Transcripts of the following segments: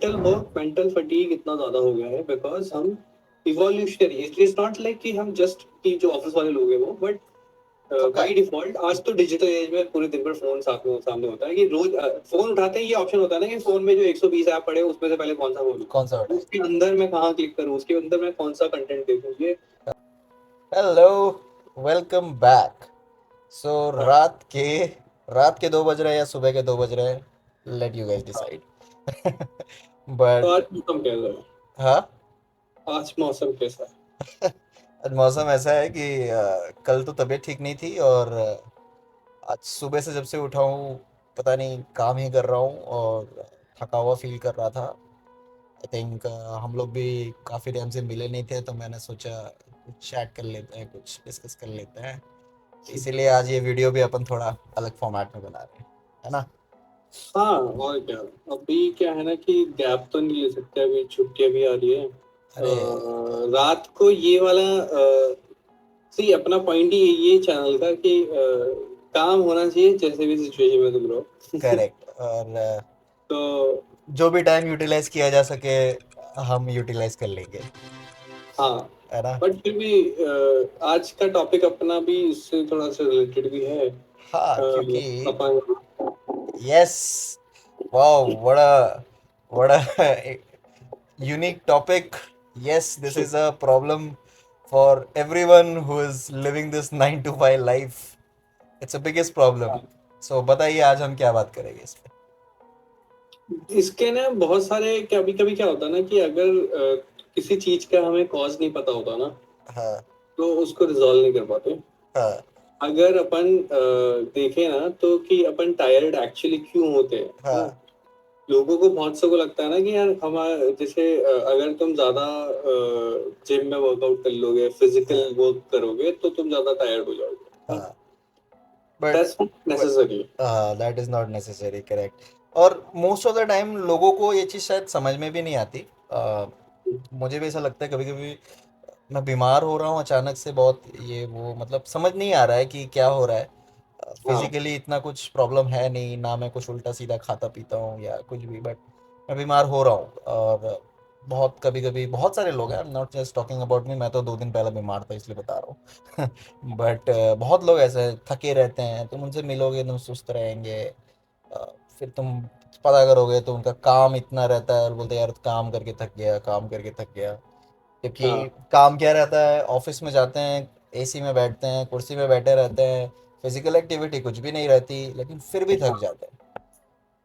Mental fatigue इतना ज्यादा हो गया है बिकॉज हम इवोल्यूशनरी, इट्स नॉट लाइक कि हम जस्ट कि जो ऑफिस वाले लोग हैं वो, बट पता बाय डिफॉल्ट आज तो डिजिटल एज में पूरे दिन भर फोन सामने होता है कि रोज फोन उठाते हैं, ये ऑप्शन होता है ना कि फोन में जो 120 ऐप पड़े हैं, उसमें से पहले कौन सा खोलूं, कौन सा उठाए। उसके अंदर मैं कहाँ क्लिक करूँ, उसके अंदर मैं कौन सा कंटेंट देखूं, ये हेलो, वेलकम बैक। सो रात के 2 बज रहे हैं या सुबह के 2 बज रहे हैं, लेट यू गाइस डिसाइड। तो बट आज मौसम कैसा है? हाँ, आज मौसम कैसा है? आज मौसम ऐसा है कि कल तो तबीयत ठीक नहीं थी, और आज सुबह से जब से उठा हूँ पता नहीं काम ही कर रहा हूँ, और थका हुआ फील कर रहा था। आई थिंक हम लोग भी काफ़ी टाइम से मिले नहीं थे, तो मैंने सोचा कुछ चैट कर लेते हैं, कुछ डिस्कस कर लेते हैं। तो इसीलिए आज ये वीडियो भी अपन थोड़ा अलग फॉर्मेट में बना रहे हैं, है ना। हाँ, और क्या। अभी क्या है ना कि गैप तो नहीं ले सकते, अभी छुट्टियां भी आ रही है। अरे रात को ये वाला सी अपना पॉइंट ही ये चैनल का कि काम होना चाहिए जैसे भी सिचुएशन में तुम रहो। करेक्ट। और तो जो भी टाइम यूटिलाइज किया जा सके हम यूटिलाइज कर लेंगे, हाँ, है ना। बट फिर भी आज का टॉपिक अपना भी इससे थोड़ा सा रिलेटेड भी है। हाँ, क्योंकि अपन यस, वाओ, बड़ा unique topic. Yes, this is a problem for everyone who is living this 9 to 5 life. It's a biggest problem. So बताइए आज हम क्या बात करेंगे इस पे। इसके ना बहुत सारे, कभी कभी क्या होता है ना कि अगर किसी चीज का हमें कॉज नहीं पता होता ना, हाँ तो उसको रिजॉल्व नहीं कर पाते। हाँ अगर अपन देखें ना तो कि अपन टायर्ड एक्चुअली क्यों होते हैं, है ना। हाँ लोगों को बहुत से को लगता है ना कि यार हमारा जैसे अगर तुम ज्यादा जिम में वर्कआउट कर लोगे, फिजिकल हाँ वर्क करोगे तो तुम ज्यादा टायर्ड हो जाओगे। हाँ, but that's necessary. That is not necessary, correct. और मोस्ट ऑफ द टाइम लोगों को ये चीज़ शायद समझ में भी नहीं आती। मुझे भी ऐसा लगता है कभी कभी मैं बीमार हो रहा हूँ अचानक से बहुत, ये वो मतलब समझ नहीं आ रहा है कि क्या हो रहा है। हाँ फिजिकली इतना कुछ प्रॉब्लम है नहीं ना, मैं कुछ उल्टा सीधा खाता पीता हूँ या कुछ भी, बट मैं बीमार हो रहा हूँ। और बहुत कभी कभी बहुत सारे लोग हैं, I am not just talking about me, मैं तो 2 दिन पहले बीमार था इसलिए बता रहा हूँ। बट बहुत लोग ऐसे थके रहते हैं, तुम उनसे मिलोगे तुम सुस्त रहेंगे। फिर तुम पता करोगे तो उनका काम इतना रहता है, और बोलते हैं, यार काम करके थक गया, काम करके थक गया। क्योंकि हाँ काम क्या रहता है, ऑफिस में जाते हैं, एसी में बैठते हैं, कुर्सी में बैठे रहते हैं, फिजिकल एक्टिविटी कुछ भी नहीं रहती, लेकिन फिर भी थक जाते हैं।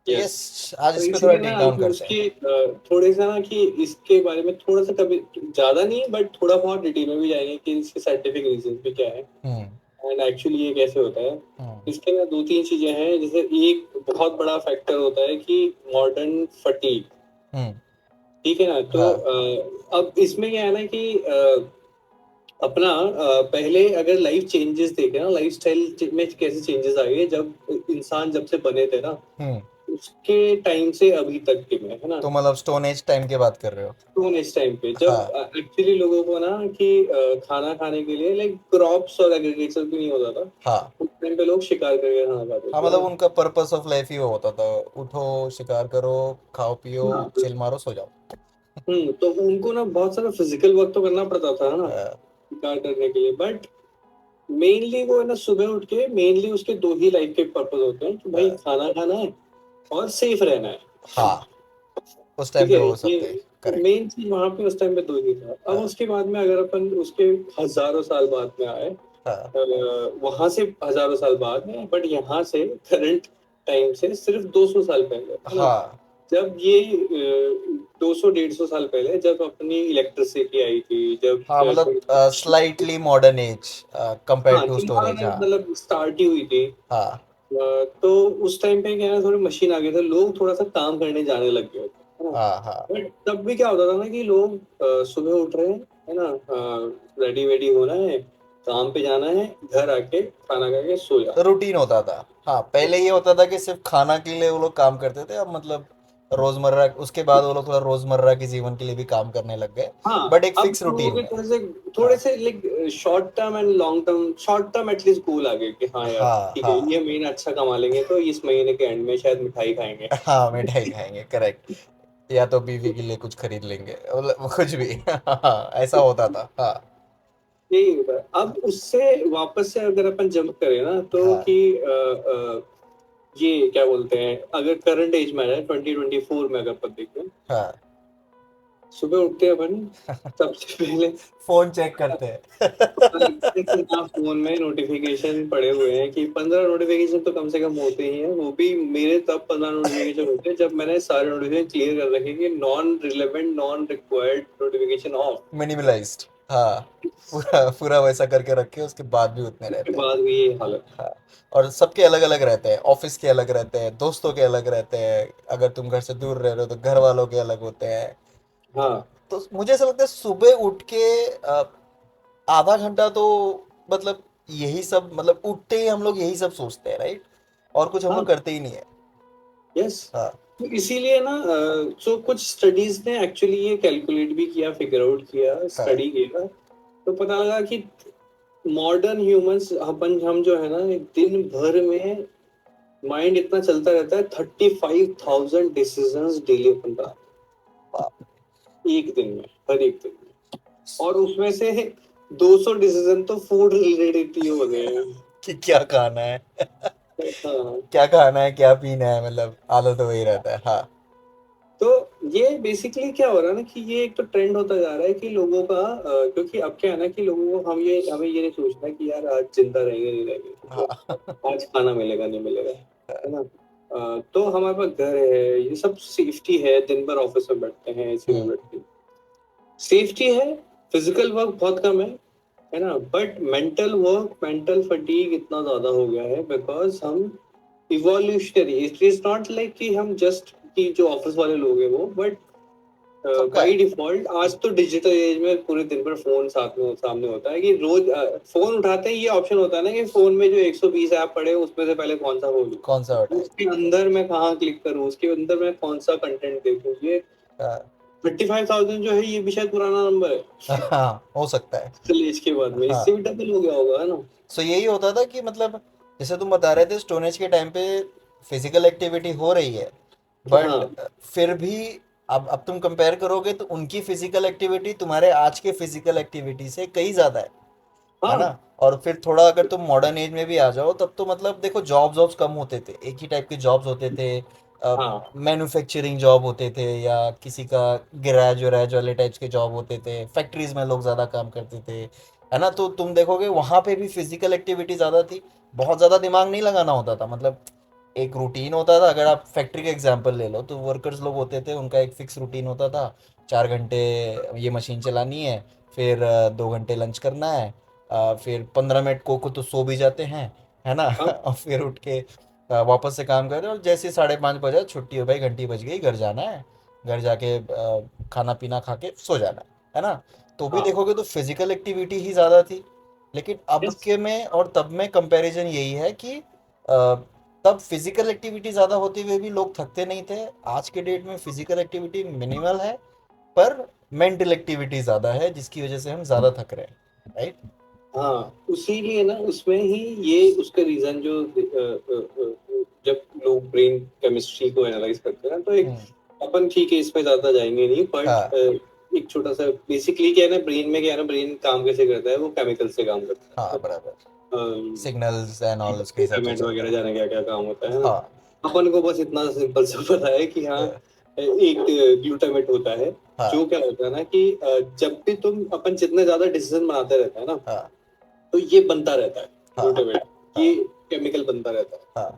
तो यस। यस, आज तो इस पे थोड़ा इसलिए ना डीप डाउन हम करते हैं। उसके थोड़े सा ना कि इसके बारे में थोड़ा सा, कभी ज्यादा नहीं बट थोड़ा बहुत डिटेल में भी जाएंगे कि इसके साइंटिफिक रीजन भी क्या है हम्म एंड एक्चुअली ये कैसे होता है। हम्म इसके ना दो तीन चीजें हैं, जैसे एक बहुत बड़ा फैक्टर होता है कि मॉडर्न फटीग। हम्म ठीक है ना। तो हाँ अब इसमें क्या है ना कि अपना पहले अगर लाइफ चेंजेस देखे ना, लाइफ स्टाइल में कैसे चेंजेस आ गए जब इंसान जब से बने थे ना, हम्म उसके टाइम से अभी तक के में, है ना। तो मतलब स्टोन एज टाइम की बात कर रहे हो। तो नेक्स्ट टाइम पे जब हाँ एक्चुअली लोगों को ना कि खाना खाने के लिए लाइक क्रॉप्स और एग्रीकल्चर भी नहीं होता था, हाँ उस टाइम पे लोग शिकार करके खाना खाते हाँ, थे, है मतलब ना। उनका पर्पस ऑफ लाइफ ही वो होता था, उठो, शिकार करो, खाओ पियो, हाँ। चिल मारो, सो जाओ। तो उनको ना बहुत सारा फिजिकल वर्क तो करना पड़ता था, है ना, हाँ शिकार करने के लिए। बट मेनली वो है ना, सुबह उठ के मेनली उसके दो ही लाइफ के पर्पज होते हैं कि भाई हाँ खाना खाना है और सेफ रहना है। हाँ, उस ठीक टाइम पे है, वो ये सब थे। करेक्ट। मेन चीज वहां पे उस टाइम पे दो ही था। अब हाँ उसके बाद में अगर अपन उसके हजारों साल बाद में आए, हाँ वहां से हजारों साल बाद में, बट यहाँ से करंट टाइम से सिर्फ 200 साल पहले, है ना। हाँ जब ये 200 150 साल पहले जब अपनी इलेक्ट्रिसिटी आई थी, जब हाँ, मतलब स्लाइटली मॉडर्न एज कंपेयर हाँ टू स्टोन एज। तुम्हारा हाँ मतलब स्टार्ट ही हुई थी। हाँ तो उस टाइम पे क्या है ना, थोड़ी मशीन आ गई थे, लोग थोड़ा सा काम करने जाने लग गए थे, है ना। हाँ हाँ, बट तब भी क्या होता था ना कि लोग सुबह उठ रहे हैं, है ना, रेडी वेडी होना है, काम पे जाना है, घर आके खाना खा के सो जाना रूटीन होता था। हाँ, पहले ये होता था कि सिर्फ खाना के लिए वो लोग काम करते थे, अब मतलब रोजमर्रा उसके बाद वो लोग थोड़ा रोजमर्रा के जीवन के लिए भी काम करने लग गए, है। हाँ, बट एक अब फिक्स लोगों रूटीन के में। थोड़े हाँ से like short term and long term, short term at least goal आ गए कि हाँ यार हाँ ठीक है, हाँ ये महीना अच्छा कमा लेंगे तो इस महीने के एंड में शायद मिठाई खाएंगे। हाँ, मिठाई खाएंगे, करेक्ट। या तो बीवी के लिए कुछ खरीद लेंगे, मतलब कुछ भी। हाँ, ऐसा होता था। हाँ। यही होता है। अब उससे वापस से अगर अपन जंप करें ना, तो हाँ। कि ये क्या बोलते हैं, अगर करंट एज में आ जाए 2024 में अगर अपन देखें, हाँ। सुबह उठते हैं अपन, सबसे पहले फोन चेक करते हैं। पता लगता है कि हाँ फोन में नोटिफिकेशन पड़े हुए हैं, कि 15 नोटिफिकेशन तो कम से कम होते ही हैं। वो भी मेरे तब 15 नोटिफिकेशन होते हैं जब मैंने सारे नोटिफिकेशन क्लियर कर रखे कि non relevant non required notification off. Minimalised. हाँ, पूरा पूरा वैसा करके रखे, उसके बाद भी उतने उसके रहते हैं। बाद भी ये हालत। हाँ। और सबके अलग अलग रहते हैं, ऑफिस के अलग रहते हैं, दोस्तों के अलग रहते हैं, अगर तुम घर से दूर रह रहे हो तो घर वालों के अलग होते हैं। हाँ तो मुझे ऐसा लगता है सुबह उठ के आधा घंटा तो मतलब यही सब, मतलब उठते ही हम लोग यही सब सोचते हैं, राइट? और कुछ हम लोग हाँ। करते ही नहीं है। यस। हाँ। तो इसीलिए ना जो कुछ स्टडीज ने एक्चुअली ये कैलकुलेट भी किया, फिगर आउट किया, हाँ। स्टडी किया, तो पता लगा कि मॉडर्न ह्यूमंस, अपन हम जो है ना, दिन भर में माइंड इतना चलता रहता है, 35,000 डिसीजंस डेली अपन बनाते बाप। हैं एक दिन में, हर एक दिन में। और उसमें से 200 डिसीजन तो फूड रिलेटेड ही होते हैं। कि क्या खाना है, हाँ। क्या खाना है, क्या पीना है, मतलब आधा तो वही रहता है। हाँ। तो ये बेसिकली क्या हो रहा है ना, कि ये एक तो ट्रेंड होता जा रहा है कि लोगों का क्योंकि अब क्या है ना, कि लोगों को हमें ये नहीं सोचना कि यार आज जिंदा रहेंगे नहीं रहेंगे, ठीक हाँ। है, आज खाना मिलेगा नहीं मिलेगा, है ना। तो हमारे पास घर है, ये सब सेफ्टी है, दिन भर ऑफिस में बैठते हैं, एसी में हम्म। बैठते हैं, सेफ्टी है। फिजिकल वर्क बहुत कम है ना, but mental work, mental fatigue इतना ज्यादा हो गया है, बिकॉज हम evolutionary, it is not like कि हम जस्ट, कि जो ऑफिस वाले लोग हैं वो, बट सबका बाय है। डिफॉल्ट आज तो डिजिटल एज में पूरे दिन भर फोन साथ में सामने होता है, कि रोज फोन उठाते ही ये ऑप्शन होता है ना, कि फोन में जो 120 ऐप पड़े हैं, उसमें से पहले कौन सा खोलूं, कौन सा उठाए। उसके अंदर मैं कहाँ क्लिक करूँ, उसके अंदर मैं कौन सा कंटेंट देखूं। ये हाँ। 35,000 जो है, ये भी शायद पुराना नंबर है हाँ, हो सकता है। डिजिटल एज के बाद में, हाँ। इससे भी डबल हो गया होगा, है ना। सो यही होता था कि मतलब जैसे तुम बता रहे थे, स्टोन एज के टाइम पे फिजिकल एक्टिविटी हो रही है, बट हाँ फिर भी अब तुम कंपेयर करोगे तो उनकी फिजिकल एक्टिविटी तुम्हारे आज के फिजिकल एक्टिविटी से कहीं ज़्यादा है हाँ ना? और फिर थोड़ा अगर तुम मॉडर्न एज में भी आ जाओ, तब तो मतलब देखो, जॉब्स कम होते थे, एक ही टाइप के जॉब्स होते थे। हाँ। मैन्युफैक्चरिंग जॉब होते थे, या किसी का गैराज वैराज वाले टाइप्स के जॉब होते थे, फैक्ट्रीज में लोग ज़्यादा काम करते थे, है ना? तो तुम देखोगे वहाँ पे भी फिजिकल एक्टिविटी ज़्यादा थी, बहुत ज़्यादा दिमाग नहीं लगाना होता था, मतलब एक रूटीन होता था। अगर आप फैक्ट्री का एग्जांपल ले लो, तो वर्कर्स लोग होते थे, उनका एक फिक्स रूटीन होता था, 4 घंटे ये मशीन चलानी है, फिर 2 घंटे लंच करना है, फिर 15 मिनट को तो सो भी जाते हैं, है ना? हाँ और फिर उठ के वापस से काम करें, और जैसे 5:30 बजा, छुट्टी हो भाई, घंटी बज गई, घर जाना है, घर जाके खाना पीना खा के सो जाना है ना? तो भी हाँ। देखोगे तो फिजिकल एक्टिविटी ही ज़्यादा थी। लेकिन अब यस। के में और तब में कंपैरिजन यही है कि तब फिजिकल एक्टिविटी ज़्यादा होते हुए भी लोग थकते नहीं थे। आज के डेट में फिजिकल एक्टिविटी मिनिमल है, पर मेंटल एक्टिविटी ज़्यादा है, जिसकी वजह से हम ज़्यादा थक रहे हैं, राइट? हाँ उसीलिए ना, उसमें ही ये उसका रीजन जो जब लोग ब्रेन केमिस्ट्री को एनालाइज करते हैं ना, तो एक, हम्म। अपन ठीक है इसमें ज्यादा जाएंगे नहीं, बट हाँ। एक छोटा सा बेसिकली क्या है ना, ब्रेन में क्या है ना, ब्रेन काम कैसे करता है, वो केमिकल से काम करता हाँ, है। बराबर। अम, सिग्नल्स एंड ऑल उसके हिसाब से ग्लूटामेट चलता वगैरह है। जाने क्या क्या काम होता है ना। हाँ। अपन को बस इतना सिंपल सा पता है कि हाँ, हाँ। एक ग्लूटामेट होता है, हाँ। जो क्या होता है ना, कि जब भी तुम अपन जितने ज्यादा डिसीजन बनाते रहते हैं ना, हाँ। तो ये बनता रहता है हाँ। ग्लूटामेट, हाँ। ये केमिकल बनता रहता है। हाँ।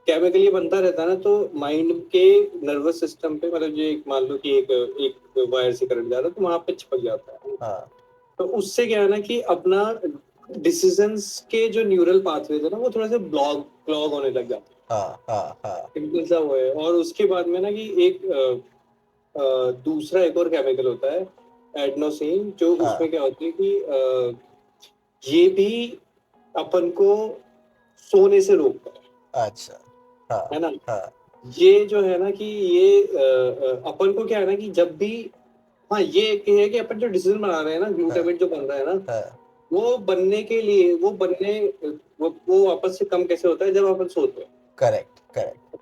केमिकल ये बनता रहता है ना, तो माइंड के नर्वस सिस्टम पे, मतलब जो एक मान लो कि एक एक वायर से करंट जा रहा है, तो वहां पे चिपक जाता है। हाँ। तो उससे क्या है ना, कि अपना डिसीजंस के जो न्यूरल पाथवे थे ना, वो थोड़ा सा ब्लॉग क्लॉग होने लग जाते हैं। हाँ। हाँ। हाँ। केमिकल सा वो है। और उसके बाद में ना, कि एक दूसरा एक और केमिकल होता है, एडनोसिन, जो हाँ। उसमें क्या होता है कि ये भी अपन को सोने से रोकता अच्छा। हाँ। है ना। हाँ। ये जो है ना, कि ये अपन को क्या है ना, कि जब भी, हाँ ये एक है कि अपन जो डिसीजन बना रहे हैं ना, हाँ। ग्लूटामेट जो बन रहा है ना, हाँ। वो बनने के लिए, वो वापस से कम कैसे होता है, जब अपन सोते हैं। Correct, correct.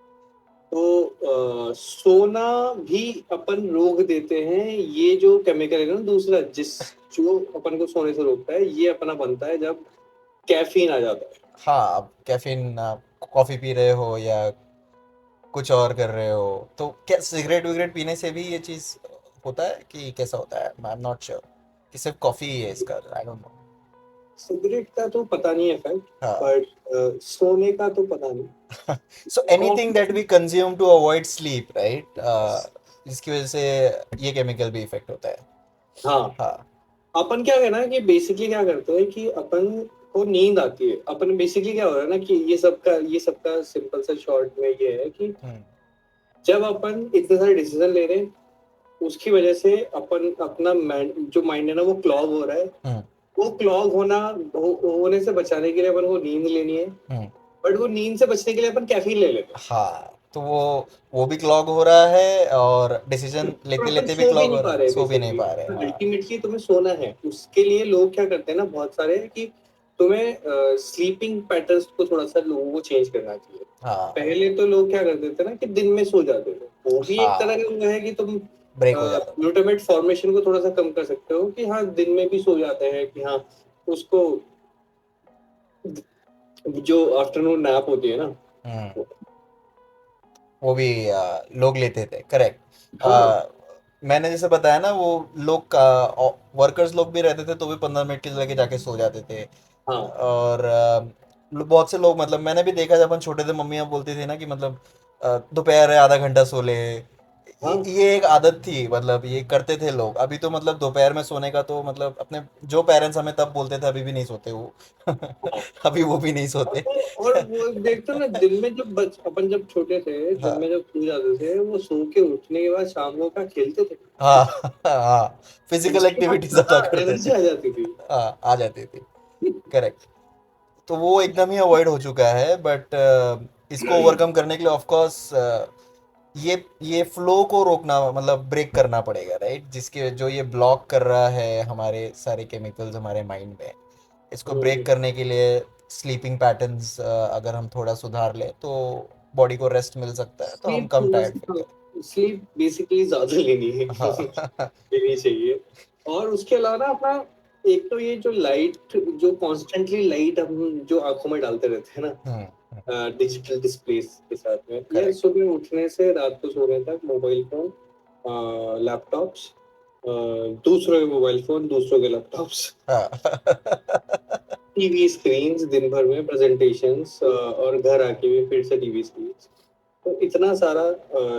तो सोना भी अपन रोक देते हैं, ये जो केमिकल है ना दूसरा जो अपन को सोने से रोकता है, ये अपना बनता है जब कैफीन आ जाता है। हाँ, अब कैफीन, कॉफी पी रहे हो या कुछ और कर रहे हो, तो क्या सिगरेट विगरेट पीने से भी ये चीज होता है कि कैसा होता है? आई एम नॉट श्योर कि सिर्फ कॉफी ही है इसका, आई डोंट नो। सिगरेट का तो पता नहीं है फैक्ट, हाँ। बट सोने का तो पता नहीं। So anything that we consume to avoid sleep, right, जिसकी वजह से ये केमिकल भी इफेक्ट होता है। हाँ, हाँ। अपन क्या है ना कि बेसिकली क्या करते हैं कि अपन को नींद आती है। अपन बेसिकली क्या हो रहा है ना कि ये सबका सिंपल सा शॉर्ट में ये है कि हम्म। जब अपन इतने सारे डिसीजन ले रहे हैं, उसकी वजह से अपन अपना जो माइंड है ना वो क्लॉग हो रहा है। हम्म। वो क्लॉग होने से बचाने के लिए अपन को नींद लेनी है, हम्म। बट वो नींद से बचने के लिए अपन कैफीन ले लेते हैं। हाँ, तो वो भी क्लॉग हो रहा है और डिसीजन और लेते अपन लेते भी सो भी क्लॉग नहीं हो रहा पा है, रहे सो भी नहीं बेसिकली। पा रहे। हाँ। अल्टीमेटली तुम्हें सोना है, उसके लिए लोग क्या करते हैं ना बहुत सारे कि तुम्हें स्लीपिंग पैटर्न्स को थोड़ा सा लोगों को चेंज करना चाहिए। हाँ। पहले तो लोग क्या करते थे ना कि दिन में सो जाते थे, वो भी एक तरह हाँ, का वो है कि तुम ब्रेक हो जाता ग्लूटामेट फॉर्मेशन को थोड़ा सा कम कर सकते हो कि हाँ दिन में भी सो जाते हैं, कि हाँ उसको जो आफ्टरनून नैप होती है ना। था। वो भी लोग लेते थे, करेक्ट। हाँ मैंने जैसे बताया ना, वो लोग वर्कर्स लोग भी रहते थे तो भी 15 मिनट के लिए लगे जाके सो जाते थे। हाँ और बहुत से लोग, मतलब मैंने भी देखा जब हम छोटे थे, मम्मियाँ बोलती थी ना कि मतलब दोपहर है आधा घंटा सो ले। हाँ। ये एक आदत थी, मतलब ये करते थे लोग। अभी तो मतलब दोपहर में सोने का तो मतलब अपने जो पेरेंट्स हमें तब बोलते थे अभी भी नहीं सोते वो। हाँ। अभी वो भी नहीं और सोते। वो देखते हो ना, दिन में जब अपन जब छोटे थे, दिन हाँ। में जब सो जाते थे, वो सो के उठने के बाद शाम को क्या खेलते थे। हाँ। हाँ, फिजिकल उसके बाद एक्टिविटी ज्यादा हाँ करते एनर्जी थे। आ जाती थी। हाँ, आ जाती थी। करेक्ट। तो वो एकदम ही अवॉइड हो चुका है, बट इसको ओवरकम करने के लिए ऑफ कोर्स ये फ्लो को रोकना, मतलब ब्रेक करना पड़ेगा, राइट, जिसके जो ये ब्लॉक कर रहा है हमारे सारे केमिकल्स हमारे माइंड में। इसको ब्रेक हम्म। करने के लिए स्लीपिंग पैटर्न्स अगर हम थोड़ा सुधार लें तो बॉडी को रेस्ट मिल सकता है, तो हम स्लीप कम थोड़ा टायर्ड फील सा, करें। स्लीप बेसिकली ज्यादा लेनी है। हाँ। लेनी चाहिए। और उसके अलावा ना अपना, एक तो ये जो लाइट, जो कॉन्स्टेंटली लाइट हम जो आंखों में डालते रहते हैं हम्म। ना डिजिटल डिस्प्लेस के साथ में, या करेक्ट। सुबह उठने से रात को सोने तक मोबाइल फोन, लैपटॉप्स, दूसरों के मोबाइल फोन, दूसरों के लैपटॉप्स, हाँ। टीवी स्क्रीन्स, दिन भर में प्रेजेंटेशंस, और घर आके भी फिर से टीवी स्क्रीन्स। तो इतना सारा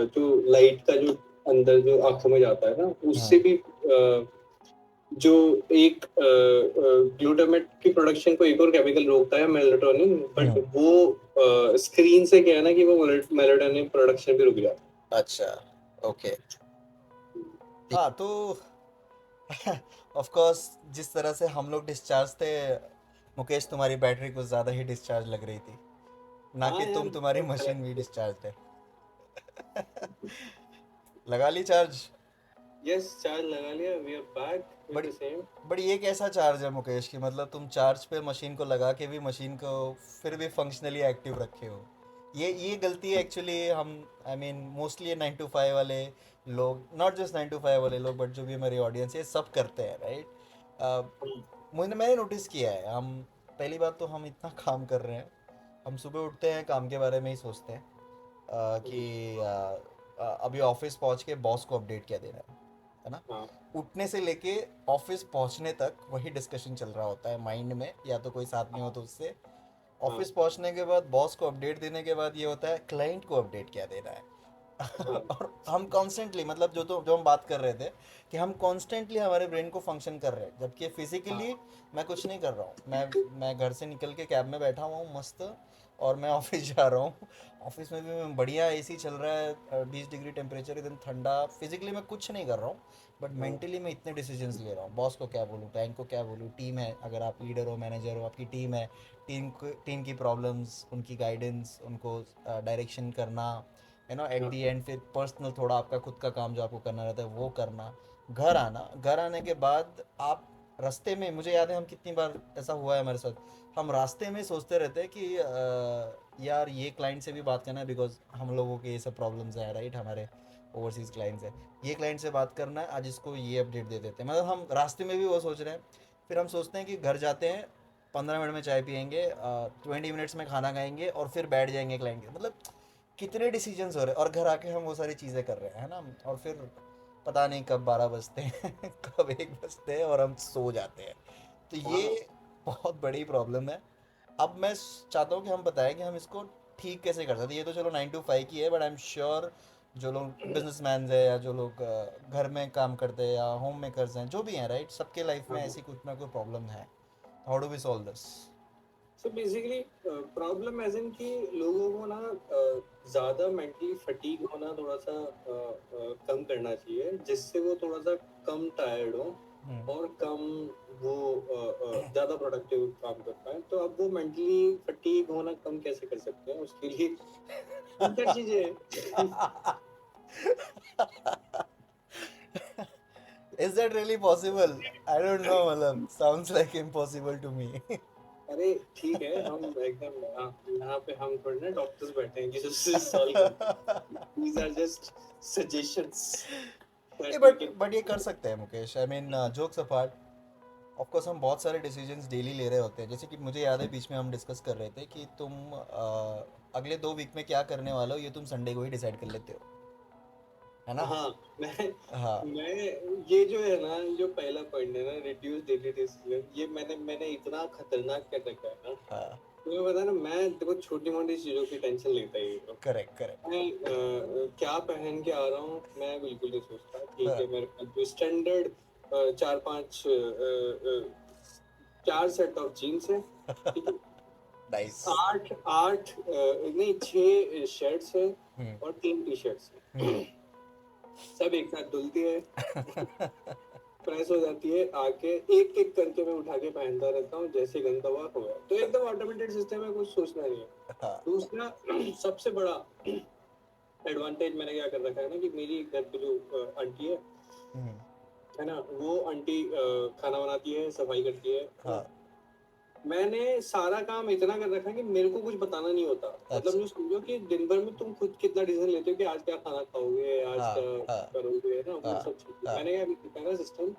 जो लाइट का जो अंदर जो आंखों में जाता है ना, उससे हम्म। भी जो एक ग्लूटामेट की प्रोडक्शन को एक और केमिकल रोकता है, मेलाटोनिन, बट हम्म। वो स्क्रीन से क्या है ना कि वो मेलाटोनिन प्रोडक्शन भी रुक जाता अच्छा। ओके। हाँ, तो ऑफ कोर्स जिस तरह से हम लोग डिस्चार्ज थे, मुकेश, तुम्हारी बैटरी कुछ ज़्यादा ही डिस्चार्ज लग रही थी, है। ना हाँ कि यार, तुम्हारी मतलब मशीन भी डिस्चार्ज है। लगा ली चार्ज? यस, चार्ज लगा लिया, वी आर बैक विद बड़ी द सेम। बड़ी ये कैसा चार्ज है मुकेश, कि मतलब तुम चार्ज पे मशीन को लगा के भी मशीन को फिर भी फंक्शनली एक्टिव रखे हो? ये गलती है एक्चुअली। हम, आई मीन मोस्टली 9 to 5 वाले लोग, नॉट जस्ट 9 to 5 वाले लोग, बट जो भी हमारी ऑडियंस है सब करते हैं, राइट। मैंने नोटिस किया है, हम, पहली बात तो हम इतना काम कर रहे हैं, हम सुबह उठते हैं काम के बारे में ही सोचते हैं, कि अभी ऑफिस पहुंच के बॉस को अपडेट क्या देना है ना। हाँ उठने से लेके ऑफिस पहुंचने तक वही डिस्कशन चल रहा होता है माइंड में, या तो कोई साथ नहीं हो तो उससे। हाँ ऑफिस पहुंचने के बाद बॉस को अपडेट देने के बाद ये होता है क्लाइंट को अपडेट क्या देना है। हाँ और हम कॉन्स्टेंटली, मतलब जो हम बात कर रहे थे कि हम कॉन्स्टेंटली हमारे ब्रेन को फंक्शन कर रहे हैं, जबकि फिजिकली मैं कुछ नहीं कर रहा हूँ। मैं घर से निकल के कैब में बैठा हुआ हूँ मस्त, और मैं ऑफिस जा रहा हूँ। ऑफिस में भी मैं बढ़िया, एसी चल रहा है, 20 डिग्री टेम्परेचर, एकदम ठंडा। फिजिकली मैं कुछ नहीं कर रहा हूँ, बट हाँ मेंटली मैं इतने डिसीजंस ले रहा हूँ। बॉस को क्या बोलूँ, बैंक को क्या बोलूँ, टीम है, अगर आप लीडर हो, मैनेजर हो, आपकी टीम है, टीम की प्रॉब्लम्स, उनकी गाइडेंस, उनको डायरेक्शन करना, एट हाँ दी एंड फिर पर्सनल थोड़ा आपका खुद का काम जो आपको करना रहता है वो करना। घर आना, घर आने के बाद आप रास्ते में मुझे याद है हम कितनी बार ऐसा हुआ है हमारे साथ, हम रास्ते में सोचते रहते हैं कि यार ये क्लाइंट से भी बात करना है, बिकॉज हम लोगों के ये सब प्रॉब्लम्स हैं राइट, हमारे ओवरसीज क्लाइंट्स हैं, ये क्लाइंट से बात करना है, आज इसको ये अपडेट दे देते हैं, मतलब हम रास्ते में भी वो सोच रहे हैं। फिर हम सोचते हैं कि घर जाते हैं, 15 मिनट में चाय पियेंगे, 20 मिनट्स में खाना खाएंगे और फिर बैठ जाएंगे क्लाइंट के, मतलब कितने डिसीजंस हो रहे हैं, और घर आके हम वो सारी चीज़ें कर रहे हैं, है ना, और फिर पता नहीं कब 12 बजते हैं कब 1 बजते हैं और हम सो जाते हैं। तो ये हाँ बहुत बड़ी प्रॉब्लम है। अब मैं चाहता हूँ कि हम बताएं कि हम इसको ठीक कैसे कर सकते हैं। ये तो चलो 9 to 5 की है, बट आई एम श्योर जो लोग बिजनेसमैन है, या जो लोग घर में काम करते हैं, या होम मेकर्स हैं, जो भी हैं राइट, सबके लाइफ में हाँ। ऐसी कुछ ना कोई प्रॉब्लम है। How do we solve this? So basically problem as in कि लोगों को ना ज्यादा मेंटली फटीग होना थोड़ा सा कम करना चाहिए, जिससे वो थोड़ा सा कम टायर्ड हो हम्म। और कम वो ज्यादा प्रोडक्टिव काम कर पाए। तो अब वो मेंटली फटीग होना कम कैसे कर सकते हैं, उसके लिए तीन चार चीजें हैं। Is that really possible? I don't know, मतलब sounds like impossible to me. अरे ठीक है, हम एकदम यहाँ पे हम थोड़े ना डॉक्टर्स बैठे हैं कि जो सॉल्व कर। दीज आर जस्ट सजेशंस ये दैट वी बट ये कर सकते हैं Mukesh, I mean jokes apart, of course हम बहुत सारे डिसीजंस डेली ले रहे होते हैं, जैसे कि मुझे याद है बीच में हम डिस्कस कर रहे थे कि तुम अगले 2 वीक में क्या करने वाले हो, ये तुम संडे को ही डिसाइड कर लेते हो, है ना? हाँ। मैं हाँ मैं ये जो है ना, जो पहला पॉइंट है ना, रिड्यूस डेली डिसीजन, ये मैंने मैंने इतना खतरनाक कर रखा है ना। हाँ, तुम्हें पता है ना, मैं देखो छोटी मोटी चीजों की टेंशन लेता ही हूँ। Correct correct. मैं क्या पहन के आ रहा हूँ मैं बिल्कुल नहीं सोचता। ठीक हाँ, है, मेरे पास जो स्टैंडर्ड चार पांच चार सेट ऑफ जीन्स है, ठीक है, नाइस। आठ आठ नहीं 6 शर्ट्स है हम्म। और 3 टी-शर्ट्स है। हम्म। सब एक साथ धुलती है, प्रेस हो जाती है, आके एक एक करके मैं उठा के पहनता रहता हूँ, जैसे गंदा हुआ हो गया। तो एकदम ऑटोमेटेड सिस्टम है, कुछ सोचना नहीं है। हाँ। दूसरा सबसे बड़ा एडवांटेज मैंने क्या कर रखा है ना, कि मेरी घर पे जो आंटी हम्म। है ना, वो आंटी खाना बनाती है, सफाई करती है ना। हाँ। मैंने सारा काम इतना कर रखा है कि मेरे को कुछ बताना नहीं होता। मतलब अच्छा। जो समझो कि दिन भर में तुम खुद कितना डिसीजन लेते हो कि आज क्या खाना खाओगे, आज हाँ। क्या हाँ। करोगे, है ना, वो हाँ। सब चीजें हाँ। मैंने क्या किया ना सिस्टम,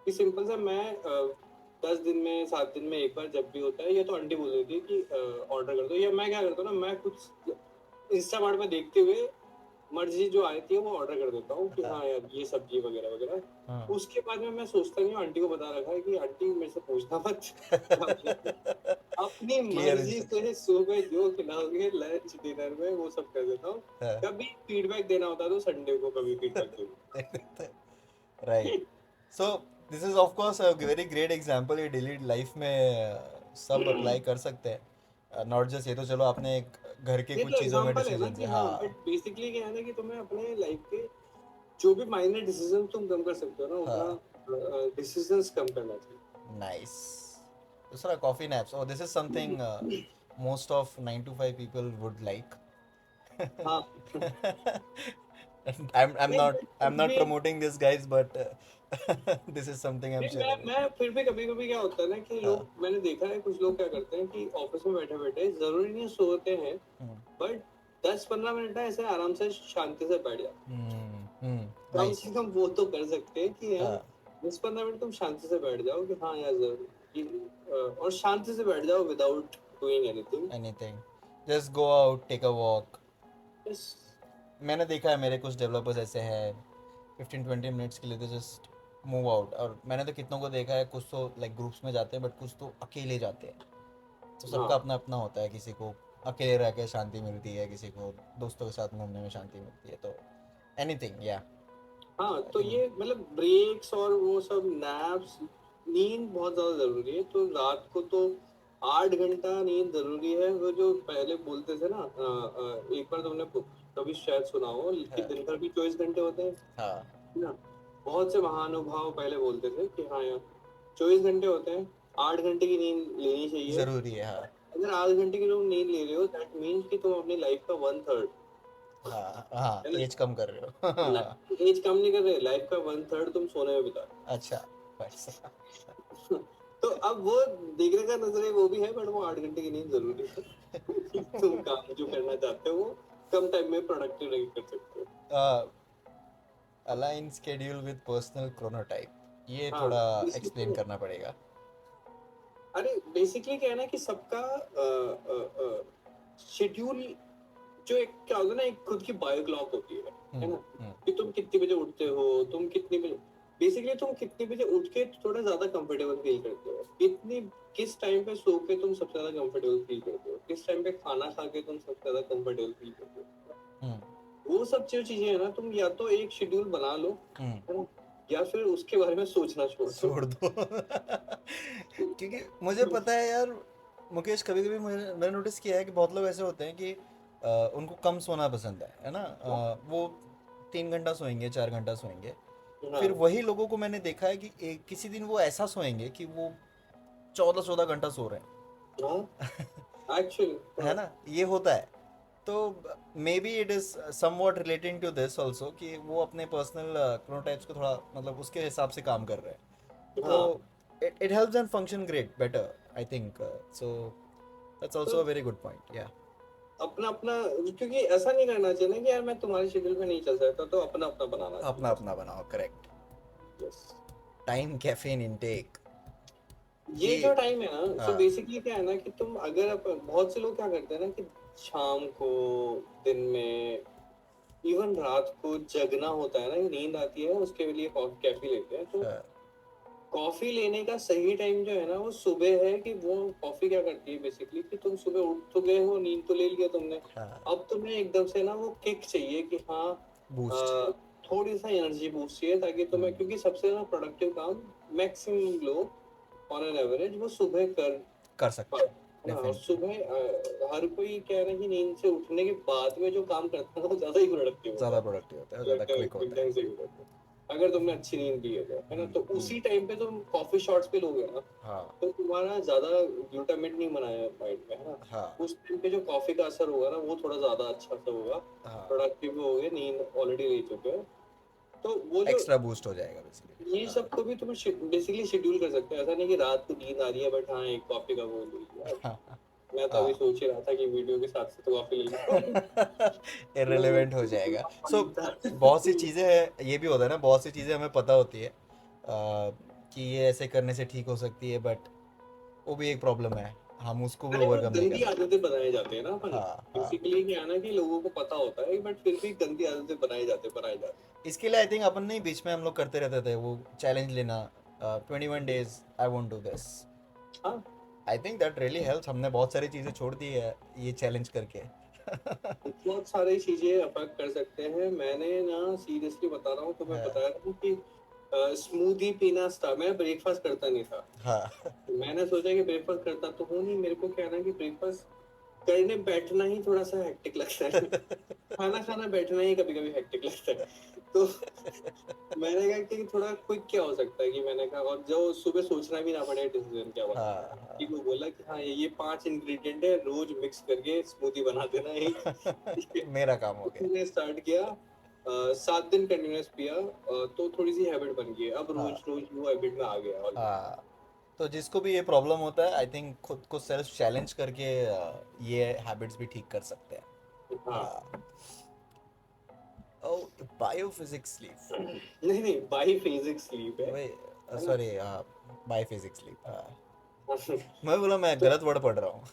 कि सिंपल सा मैं 10 दिन में 7 दिन में एक बार जब भी होता है, या तो आंटी बोल देती है कि ऑर्डर कर दो, या मैं क्या करता हूँ ना, मैं कुछ इंस्टामार्ट में देखते हुए मर्जी जो आती है वो ऑर्डर कर देता हूँ कि हाँ। हाँ यार ये सब्जी वगैरह वगैरह। हाँ। उसके बाद में मैं सोचता नहीं हूँ, आंटी को बता रखा है कि आंटी मेरे से पूछना मत क्या बनाना है। अपनी क्लियर मर्जी इंस्ट्रक्शन। से सुबह जो खिलाओगे लंच डिनर में वो सब कर देता हूँ। हाँ। कभी फीडबैक देना होता है तो संडे को कभी फीडबैक दे राइट। दूँ। So this is of course a very great example, ये डेली लाइफ में सब अप्लाई कर सकते हैं, नॉट जस्ट ये तो चलो आपने एक घर के ये कुछ तो चीज़ों में एग्जांपल है ना डिसीजन कि है। हाँ, हाँ। बट बेसिकली क्या है ना कि तुम्हें अपने लाइफ के जो भी माइनर डिसीजन तुम कम कर सकते हो ना, हाँ। उतना डिसीजंस कम करना नाइस। दूसरा coffee naps, oh this is something चाहिए। most of 9 to 5 people would like. हाँ I'm नहीं not but I'm फिर not भी promoting this guys, but this is something I'm नहीं, sharing with मैं you. फिर भी कभी कभी क्या होता है ना कि हाँ। लोग, मैंने देखा है कुछ लोग क्या करते हैं कि ऑफिस में बैठे बैठे जरूरी नहीं सोते हैं, हम्म। बट 10-15 मिनट ना ऐसे आराम से शांति से बैठ जाओ। कम नाइस। से कम वो तो कर सकते हैं कि यार हाँ। 10-15 मिनट तुम शांति से बैठ जाओ कि हाँ यार जरूर और शांति से बैठ जाओ without doing anything. Anything, just go out, take a walk. बस। मैंने देखा है मेरे कुछ डेवलपर्स ऐसे हैं, 15-20 मिनट्स के लिए तो जस्ट मूव आउट, और मैंने तो कितनों को देखा है, कुछ तो लाइक ग्रुप्स में जाते हैं, बट कुछ तो अकेले जाते हैं। तो सबका हाँ अपना अपना होता है, किसी को अकेले रह के शांति मिलती है, किसी को दोस्तों के साथ घूमने में शांति मिलती है, तो एनीथिंग या हाँ। आई तो थिंक। ये मतलब ब्रेक्स और वो सब नैप्स, नींद बहुत ज्यादा जरूरी है। तो रात को तो 8 घंटा नींद जरूरी है। वो जो पहले बोलते थे ना, एक बार तुमने कभी शायद सुना हो कि हाँ। दिन भर भी 24 घंटे होते हैं, हाँ। है ना। बहुत से महानुभाव पहले बोलते थे कि हाँ यार 24 घंटे होते हैं, 8 घंटे की नींद लेनी चाहिए। ज़रूरी है। हाँ। अगर 8 घंटे की तुम नींद ले रहे हो, दैट मीन्स कि तुम अपनी लाइफ का 1/3, हाँ। हाँ, है ना, एज कम कर रहे हो। एज कम नहीं कर रहे, लाइफ का 1/3 तुम सोने में बिता रहे अच्छा, भाई साहब। तो अब वो देखने का नजरिया वो भी है, बट वो 8 घंटे की नींद जरूरी है। तुम काम जो करना चाहते हो वो कम टाइम में प्रोडक्टिव नहीं कर सकते। Align schedule with personal chronotype, ये हाँ थोड़ा एक्सप्लेन बेसिकली, करना पड़ेगा। अरे बेसिकली क्या है ना कि सबका शेड्यूल, जो एक क्या होता है ना, एक खुद की बायो क्लॉक होती है ना, कि तुम कितने बजे उठते हो, तुम कितने बजे, बेसिकली तुम कितने बजे उठ के थोड़ा ज्यादा कंफर्टेबल फील करते हो, कितनी किस टाइम पे सो के तुम सबसे ज्यादा कंफर्टेबल फील करते हो, किस टाइम पे खाना खा के तुम सबसे ज्यादा कंफर्टेबल फील करते हो, वो सब जो चीजें है ना, तुम या तो एक शेड्यूल बना लो, है ना, या फिर उसके बारे में सोचना छोड़ दो। क्योंकि मुझे पता है यार मुकेश, कभी कभी मैंने नोटिस किया है कि बहुत लोग ऐसे होते हैं कि उनको कम सोना पसंद है ना, वो 3 घंटा सोएंगे, 4 घंटा सोएंगे। दो। फिर वही लोगों को मैंने देखा है कि किसी दिन वो ऐसा सोएंगे कि वो 14-14 घंटा सो रहे हाँ एक्चुअली हैं, है ना, ये होता है। तो maybe it is somewhat relating to this also कि वो अपने पर्सनल क्रोनोटाइप्स को थोड़ा मतलब उसके हिसाब से काम कर रहे हैं, तो हाँ, it helps them function great better, I think. So that's तो also a very good point, yeah. अपना अपना, क्योंकि ऐसा नहीं करना चाहिए ना कि यार मैं तुम्हारे शेड्यूल में नहीं चल सकता, तो अपना अपना बनाना अपना चाहिए। अपना बनाओ, correct. Yes, time caffeine intake, ये ये जो टाइम है ना, सो हाँ बेसिकली क्या है ना कि तुम अगर बहुत से लोग क्या करते हैं ना कि शाम को, दिन में, इवन रात को जगना होता है ना, नींद आती है, उसके लिए कैफी लेते हैं, तो हाँ कॉफी लेने का सही टाइम जो है ना वो सुबह है। कि वो कॉफी क्या करती है बेसिकली, कि तुम सुबह उठ तो गए हो, नींद तो ले लिया तुमने, हाँ, अब तुम्हें एकदम से ना वो किक चाहिए कि हाँ, बूस्ट। अ, थोड़ी सा एनर्जी बूस्ट चाहिए, ताकि तुम्हें, क्योंकि सबसे ज्यादा प्रोडक्टिव काम मैक्सिमम लोग ऑन एन एवरेज वो सुबह कर कर सकते पाए, हैं, है ना। और डेफिनेटली। सुबह हर कोई क्या है ना कि नींद से उठने के बाद में जो काम करता है ना वो ज्यादा ही प्रोडक्टिव होता ज़्यादा है, प्रोडक्टिव होता है, ज़्यादा क्विक होता एकदम है। से ही होता है। अगर तुमने अच्छी नींद ली है ना, तो उसी टाइम पे तुम कॉफी शॉट्स पे लोगे ना, हाँ तो तुम्हारा ज्यादा ग्लूटामेट नहीं बनाया माइंड में, है ना। हाँ उस टाइम पे जो कॉफी का असर होगा ना वो थोड़ा ज्यादा अच्छा सा होगा, हाँ, प्रोडक्टिव हो गए, नींद ऑलरेडी ले चुके हो, तो वो जो एक्स्ट्रा बूस्ट हो जाएगा बेसिकली। ये सब को भी तुम बेसिकली शेड्यूल कर सकते हो। ऐसा नहीं कि रात को नींद आ रही है बट हाँ एक कॉफी का वो ले लिया। हाँ मैं तो अभी हाँ। सोच ही रहा था कि वीडियो के साथ साथ कॉफी ले लूं। इररिलेवेंट हो जाएगा। सो बहुत सी चीज़ें हैं, ये भी होता है ना, बहुत सी चीज़ें हमें पता होती है कि ये ऐसे करने से ठीक हो सकती है, बट वो भी एक प्रॉब्लम है, हम उसको भी अरे वो ओवरकम नहीं कर गंदी पाते। आदतें बनाए जाते हैं ना अपन, हाँ हाँ, बेसिकली क्या है ना कि लोगों को पता होता है बट फिर भी गंदी आदतें बनाए जाते। इसके लिए आई थिंक अपन नहीं, बीच में हम लोग करते रहते थे वो चैलेंज लेना, 21 days I want do this. हाँ, I think that really helps, हमने बहुत सारी चीज़ें छोड़ दी है ये चैलेंज करके। बहुत सारी चीजें अफेक्ट कर सकते हैं। मैंने ना सीरियसली बता रहा हूँ, तो मैं हाँ बताया था कि स्मूदी पीना स्टार्ट, मैं ब्रेकफास्ट करता नहीं था। हाँ। मैंने सोचा कि ब्रेकफास्ट करता तो हूँ नहीं, मेरे को क्या है ना कि ब्रेकफास्ट करने बैठना ही थोड़ा सा हेक्टिक लगता है। खाना खाना बैठना ही कभी कभी हेक्टिक लगता है। तो मैंने कहा कि थोड़ा क्विक क्या हो सकता है, कि मैंने कहा, और जो सुबह सोचना भी ना पड़े डिसीजन क्या बनाना है, हाँ ठीक, वो बोला कि हाँ ये 5 इंग्रेडिएंट है, रोज मिक्स करके स्मूदी बना देना एक। हाँ। मेरा काम हो गया। मैंने स्टार्ट किया, 7 दिन कंटिन्यूस पिया, तो थोड़ी सी हैबिट बन गई, अब रोज हाँ रोज वो हैबिट में आ गया ऑलरेडी। हाँ। तो जिसको भी ये प्रॉब्लम होता है, आई थिंक खुद को सेल्फ चैलेंज करके ये हैबिट्स भी ठीक कर सकते हैं। हाँ। हाँ। ओ, बायोफिजिक्स स्लीप, नहीं नहीं, बाई फिजिक्स स्लीप है वही, है ना। सॉरी, बायोफिजिक्स स्लीप, हाँ। तो मैं बोला मैं गलत वर्ड पढ़ रहा हूँ।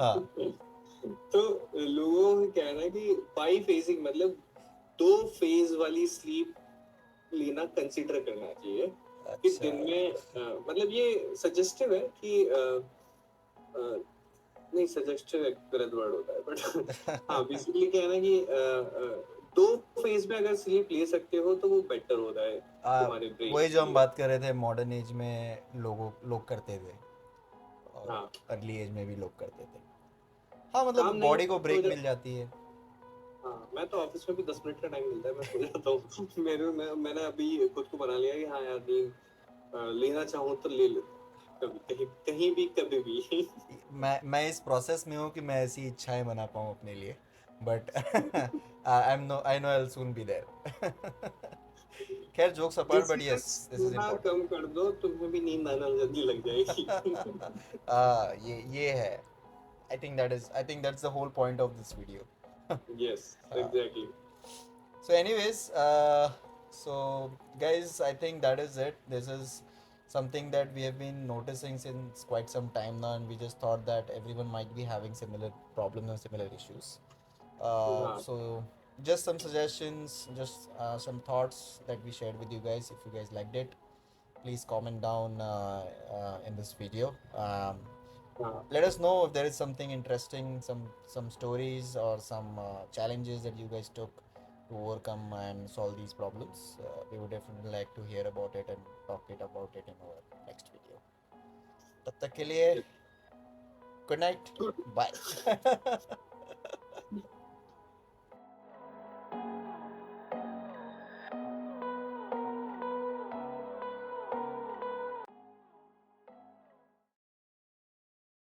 हाँ तो लोगों को क्या है ना कि बाई फेजिंग मतलब 2 फेज वाली स्लीप लेना कंसीडर करना चाहिए। कि अच्छा। दिन में मतलब ये सजेस्टिव है कि नहीं, सजेस्टिव एक गलत वर्ड होता है बट हाँ बेसिकली क्या है ना कि 2 फेज में अगर स्लीप ले सकते हो तो वो बेटर होता है तुम्हारे ब्रेन वही जो के हम लिए। बात कर रहे थे, मॉडर्न एज में लोग करते थे, और हाँ, अर्ली एज में भी लोग करते थे। हाँ मतलब काम नहीं बॉडी को तो ब्रेक मिल जाती है। हाँ, मैं तो ऑफिस में भी 10 मिनट का टाइम मिलता है, मैं सो जाता हूँ। मैंने अभी खुद को बना लिया कि हाँ यार नींद लेना चाहूँ तो ले लेता हूँ, कभी कहीं कहीं भी कभी भी। मैं इस प्रोसेस में हूँ कि मैं ऐसी इच्छाएं बना पाऊँ अपने लिए, but I know I will soon be there. खैर jokes apart but yes decisions this is लेना कम कर दो, तुम्हें भी नींद आना जल्दी लग जाएगी. इम्पोर्टेंट. ये है. I think that's the whole point of this video. Yes, Uh, exactly. so anyways, so guys, I think that is it. This is something that we have been noticing since quite some time now, and we just thought that everyone might be having similar problems and similar issues. हाँ. So just some suggestions, just some thoughts that we shared with you guys. If you guys liked it, please comment down in this video. हाँ. Let us know if there is something interesting, some stories or some challenges that you guys took to overcome and solve these problems. We would definitely like to hear about it and talk it about it in our next video. तब तक के लिए Yes. good night, Good. bye.